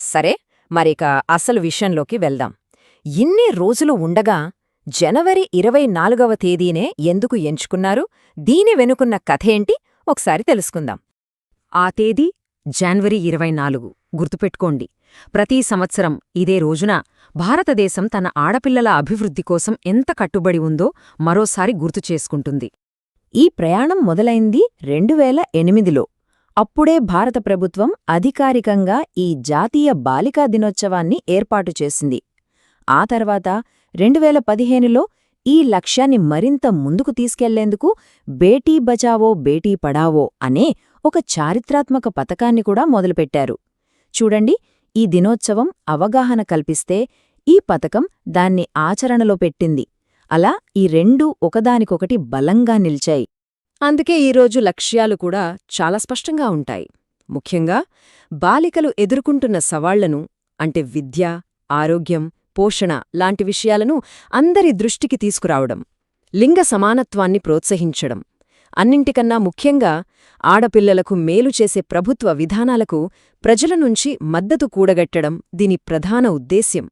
సరే, మరిక అసలు విషయంలోకి వెళ్దాం. ఇన్ని రోజులు ఉండగా జనవరి 24వ తేదీనే ఎందుకు ఎంచుకున్నారు? దీని వెనుకున్న కథేంటి ఒకసారి తెలుసుకుందాం. ఆ తేదీ జనవరి 24. గుర్తుపెట్టుకోండి, ప్రతి సంవత్సరం ఇదే రోజున భారతదేశం తన ఆడపిల్లల అభివృద్ధి కోసం ఎంత కట్టుబడి ఉందో మరోసారి గుర్తు చేసుకుంటుంది. ఈ ప్రయాణం మొదలైంది 2008లో. అప్పుడే భారత ప్రభుత్వం అధికారికంగా ఈ జాతీయ బాలికా దినోత్సవాన్ని ఏర్పాటు చేసింది. ఆ తర్వాత 2015లో ఈ లక్ష్యాన్ని మరింత ముందుకు తీసుకెళ్లేందుకు బేటీ బచావో బేటీ పఢావో అనే ఒక చారిత్రాత్మక పథకాన్ని కూడా మొదలుపెట్టారు. చూడండి, ఈ దినోత్సవం అవగాహన కల్పిస్తే ఈ పథకం దాన్ని ఆచరణలో పెట్టింది. అలా ఈ రెండూ ఒకదానికొకటి బలంగా నిల్చాయి. అందుకే ఈరోజు లక్ష్యాలు కూడా చాలా స్పష్టంగా ఉంటాయి. ముఖ్యంగా బాలికలు ఎదుర్కొంటున్న సవాళ్లను, అంటే విద్య, ఆరోగ్యం, పోషణ లాంటి విషయాలను అందరి దృష్టికి తీసుకురావడం, లింగ సమానత్వాన్ని ప్రోత్సహించడం, అన్నింటికన్నా ముఖ్యంగా ఆడపిల్లలకు మేలు చేసే ప్రభుత్వ విధానాలకు ప్రజల నుంచి మద్దతు కూడగట్టడం దీని ప్రధాన ఉద్దేశ్యం.